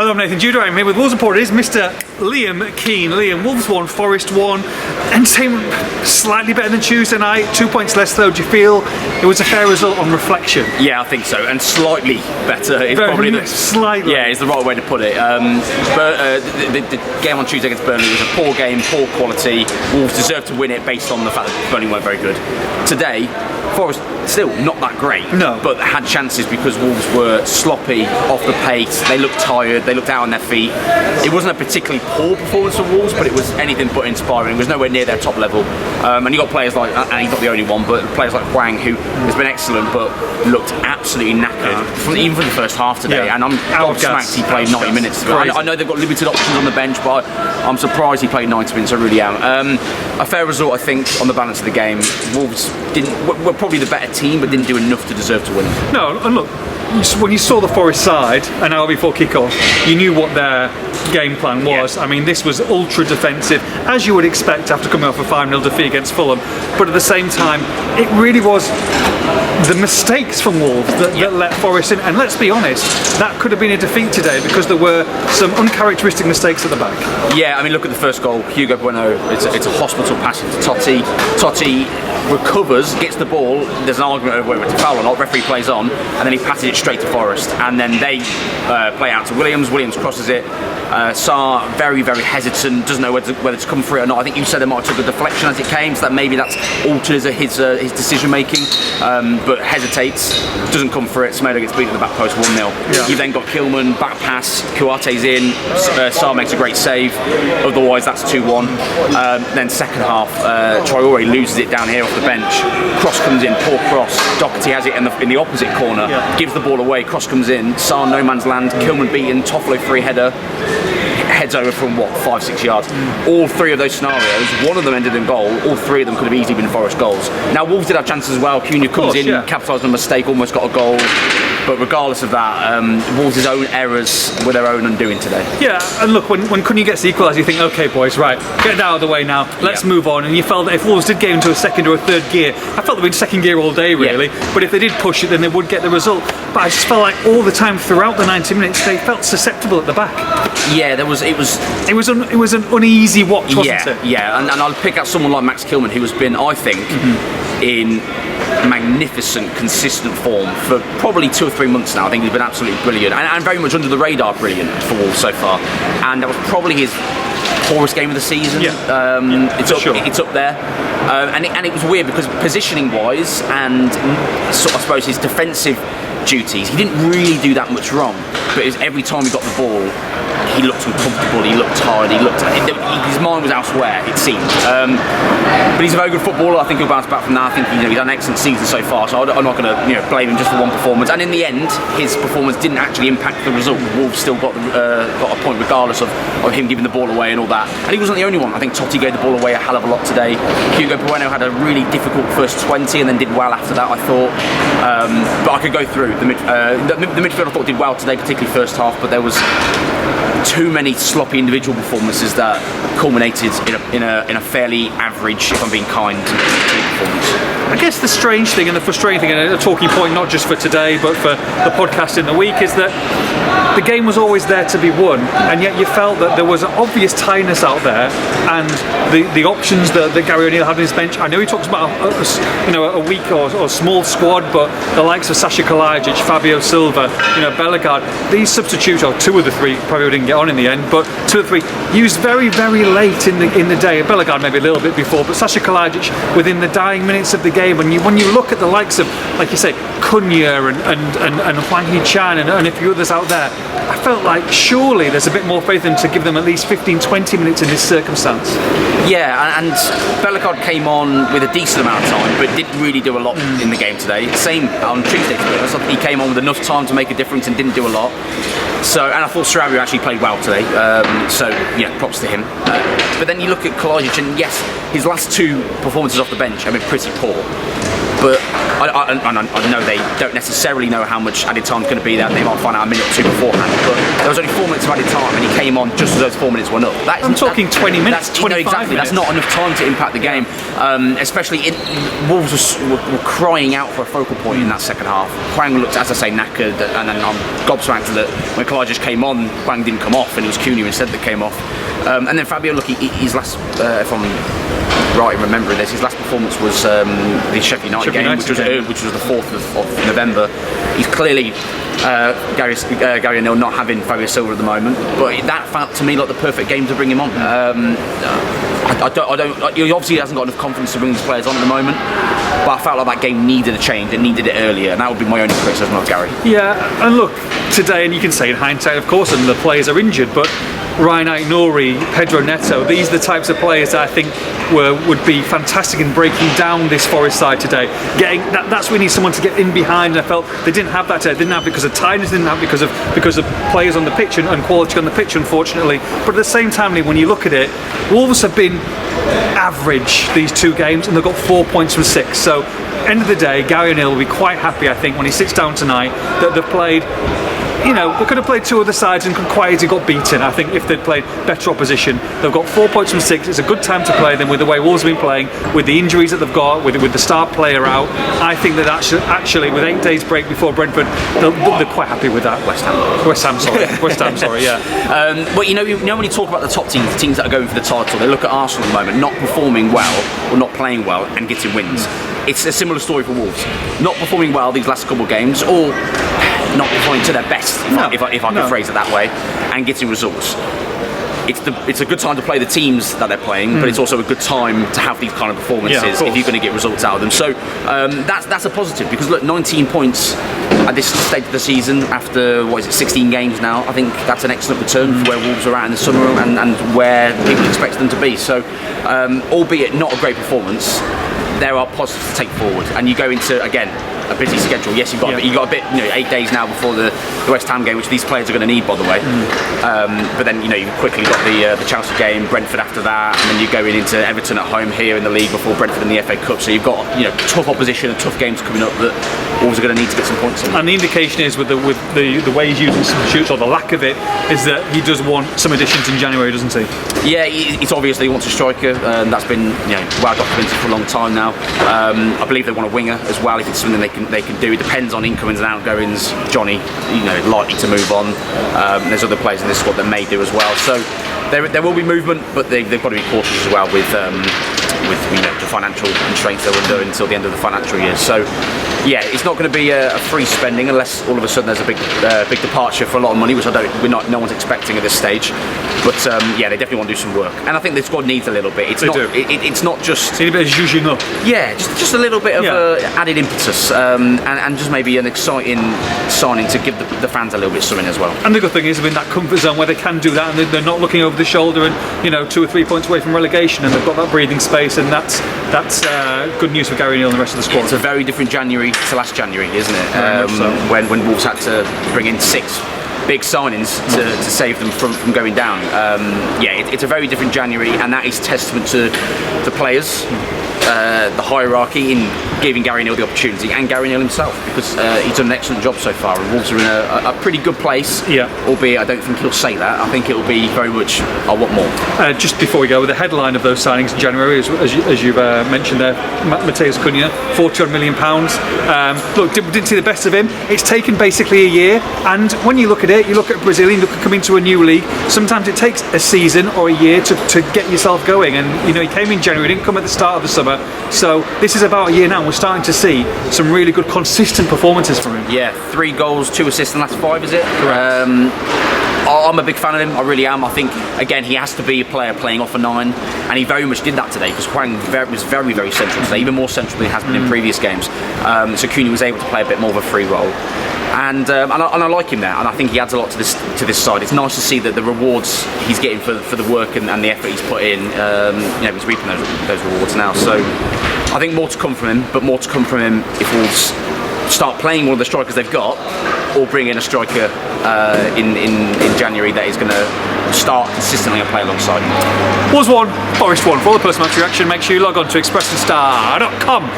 Hello, I'm Nathan Judo. I'm here with Wolves reporter is Mr. Liam Keane. Liam, Wolves won, Forest won. Entertainment slightly better than Tuesday night. 2 points less though. Do you feel it was a fair result on reflection? Yeah, I think so, and slightly better is probably slightly. Yeah, is the right way to put it. But the game on Tuesday against Burnley was a poor game, poor quality. Wolves deserved to win it based on the fact that Burnley weren't very good. Today, Forest still not that great, no, but had chances because Wolves were sloppy, off the pace. They looked tired, they looked out on their feet. It wasn't a particularly poor performance from Wolves, but it was anything but inspiring. It was nowhere near their top level. And you got players like, and he's not the only one, but players like Huang, who has been excellent, but looked absolutely knackered, even from the first half today. Yeah. And I'm gobsmacked he played 90 minutes. I know they've got limited options on the bench, but I'm surprised he played 90 minutes. I really am. A fair result, I think, on the balance of the game. Wolves were probably the better team, but didn't do enough to deserve to win. No, and look, when you saw the Forest side an hour before kick-off, you knew what their game plan was. Yeah. I mean, this was ultra defensive, as you would expect after coming off a 5-0 defeat against Fulham. But at the same time, it really was the mistakes from Wolves that let Forest in. And let's be honest, that could have been a defeat today because there were some uncharacteristic mistakes at the back. Yeah, I mean, look at the first goal. Hugo Bueno, it's a hospital pass to Totti. Totti recovers, gets the ball. There's an argument over whether it's a foul or not. Referee plays on, and then he passes it straight to Forest. And then they play out to Williams. Williams crosses it. Sarr very, very hesitant, doesn't know whether to come for it or not. I think you said they might have took a deflection as it came, so that maybe that's altered his decision making, but hesitates, doesn't come for it. Semedo gets beaten at the back post 1-0. Yeah. You've then got Kilman, back pass, Kouate's in, Sarr makes a great save, otherwise that's 2-1. Then second half, Traore loses it down here off the bench, cross comes in, poor cross, Doherty has it in the opposite corner, gives the ball away, cross comes in, Sarr no man's land, Kilman beaten, Toffolo free header, heads over from 5-6 yards. All three of those scenarios, one of them ended in goal, all three of them could have easily been Forest goals. Now Wolves did have chances as well. Cunha comes in, capitalised on a mistake, almost got a goal. But regardless of that, Wolves' own errors were their own undoing today. Yeah, and look, when Cunha gets the equaliser, you think, okay boys, right, get it out of the way now, let's move on. And you felt that if Wolves did get into a second or a third gear, I felt they'd be in second gear all day really, but if they did push it then they would get the result. But I just felt like all the time throughout the 90 minutes they felt susceptible at the back. Yeah, it was an uneasy watch, wasn't it? Yeah, and I'll pick out someone like Max Kilman, who has been, I think, in magnificent, consistent form for probably 2 or 3 months now. I think he's been absolutely brilliant and very much under the radar brilliant for Wolves so far. And that was probably his poorest game of the season. It's up there. And it was weird because positioning wise and sort of, I suppose, his defensive duties, he didn't really do that much wrong, but it was every time he got the ball he looked uncomfortable, he looked tired, his mind was elsewhere, it seemed. But he's a very good footballer. I think he'll bounce back from that. I think he's had an excellent season so far, so I'm not going to blame him just for one performance. And in the end, his performance didn't actually impact the result. Wolves still got a point regardless of him giving the ball away and all that. And he wasn't the only one. I think Totti gave the ball away a hell of a lot today. Hugo Bueno had a really difficult first 20 and then did well after that, I thought. But I could go through the midfield. I thought did well today, particularly first half, but there was too many sloppy individual performances that culminated in a fairly average, if I'm being kind, performance. I guess the strange thing and the frustrating thing, and a talking point not just for today but for the podcast in the week, is that the game was always there to be won, and yet you felt that there was an obvious tiredness out there, and the options that Gary O'Neill had on his bench. I know he talks about a weak or small squad, but the likes of Sasha Kalajic, Fabio Silva, Bellegarde, these substitutes, or 2 of the 3 probably didn't get on in the end, but 2 of the 3 used very, very late in the day. Bellegarde maybe a little bit before, but Sasha Kalajic within the dying minutes of the game. When you look at the likes of, like you say, Cunha and Huang Hee-chan and a few others out there, I felt like surely there's a bit more faith in them to give them at least 15-20 minutes in this circumstance. Yeah, and Bellegarde came on with a decent amount of time, but didn't really do a lot in the game today. Same on Tuesday, to be honest. He came on with enough time to make a difference and didn't do a lot. So, and I thought Sarabia actually played well today. So, props to him. But then you look at Kalajic, and yes, his last 2 performances off the bench have been pretty poor. but I know they don't necessarily know how much added time is going to be there. They might find out a minute or two beforehand, but there was only 4 minutes of added time, and he came on just as those 4 minutes went up. I'm talking 20 minutes, 25 exactly. minutes. That's not enough time to impact the game, especially Wolves were crying out for a focal point in that second half. Hwang looked, as I say, knackered, and then I'm gobsmacked that when Clyde just came on, Hwang didn't come off, and it was Cunha instead that came off. And then Fabio, look, his last, if I'm right in remembering this, his last performance was the Sheffield United game, which was the 4th of November. He's clearly Gary O'Neill not having Fabio Silva at the moment, but that felt to me like the perfect game to bring him on. He obviously hasn't got enough confidence to bring these players on at the moment, but I felt like that game needed a change. It needed it earlier, and that would be my only criticism of Gary. Yeah, and look, today, and you can say in hindsight, of course, and the players are injured, but Ryan Aït-Nouri, Pedro Neto, these are the types of players that I think would be fantastic in breaking down this Forest side today. That's we need someone to get in behind, and I felt they didn't have that today. They didn't have it because of tidiness, didn't have it because of players on the pitch and quality on the pitch, unfortunately. But at the same time, when you look at it, Wolves have been average these 2 games, and they've got 4 points from 6. So, end of the day, Gary O'Neill will be quite happy, I think, when he sits down tonight that they've played. They could have played 2 other sides and quite easily got beaten. I think if they'd played better opposition, they've got 4 points from 6. It's a good time to play them with the way Wolves have been playing, with the injuries that they've got, with the star player out. I think that actually with 8 days break before Brentford, they're quite happy with that. West Ham, sorry, yeah. But you know when you talk about the top teams, the teams that are going for the title, they look at Arsenal at the moment, not performing well or not playing well and getting wins. It's a similar story for Wolves. Not performing well these last couple of games, or not performing to their best, if I can phrase it that way, and getting results. It's a good time to play the teams that they're playing, but it's also a good time to have these kind of performances if you're going to get results out of them. So that's a positive, because look, 19 points at this stage of the season after 16 games now. I think that's an excellent return for where Wolves are at in the summer and where people expect them to be. So albeit not a great performance, there are positives to take forward, and you go into again a busy schedule. Yes, you've got a bit 8 days now before the West Ham game, which these players are going to need, by the way. But then you've quickly got the Chelsea game, Brentford after that, and then you're going into Everton at home here in the league before Brentford in the FA Cup. So you've got tough opposition and tough games coming up that Wolves are going to need to get some points on. And the indication is with the way he's using substitutes, or the lack of it, is that he does want some additions in January, doesn't he? Yeah, it's obvious he wants a striker. That's been well documented for a long time now. I believe they want a winger as well, if it's something they can do. It depends on incomings and outgoings. Johnny, likely to move on. There's other players in this squad that may do as well. So there will be movement, but they've got to be cautious as well with the financial constraints they're under until the end of the financial year. So yeah, it's not going to be a free spending unless all of a sudden there's a big departure for a lot of money, which no one's expecting at this stage. But yeah, they definitely want to do some work, and I think the squad needs a little bit. It's not just a bit of zhuzhing up. Yeah, just a little bit of added impetus, and just maybe an exciting signing to give the fans a little bit something as well. And the good thing is, in that comfort zone where they can do that, and they're not looking over the shoulder and 2 or 3 points away from relegation, and they've got that breathing space, and that's good news for Gary O'Neill and the rest of the squad. It's a very different January to last January, isn't it? When Wolves had to bring in 6 big signings to save them from going down. It's a very different January, and that is testament to the players, the hierarchy in giving Gary O'Neill the opportunity, and Gary O'Neill himself, because he's done an excellent job so far, and Wolves are in a pretty good place, albeit I don't think he'll say that. I think it'll be very much, I want more. Just before we go, with the headline of those signings in January, as you've mentioned there, Matheus Cunha, £41 million. Look, didn't see the best of him. It's taken basically a year, and when you look at it, you look at Brazilian, look at coming to a new league, sometimes it takes a season or a year to get yourself going, and he came in January, didn't come at the start of the summer, so this is about a year now, and we're starting to see some really good consistent performances from him. Yeah, 3 goals, 2 assists in the last 5, is it? Correct. I'm a big fan of him, I really am. I think, again, he has to be a player playing off a 9, and he very much did that today, because Hwang was very, very central today, even more central than he has been in previous games. So Cunha was able to play a bit more of a free role. And I like him there, and I think he adds a lot to this side. It's nice to see that the rewards he's getting for the work and the effort he's put in, he's reaping those rewards now. So I think more to come from him, but more to come from him if Wolves start playing one of the strikers they've got, or bring in a striker in January that is going to start consistently and play alongside him. Wolves 1, Forest 1. For all the post-match reaction, make sure you log on to expressthestar.com.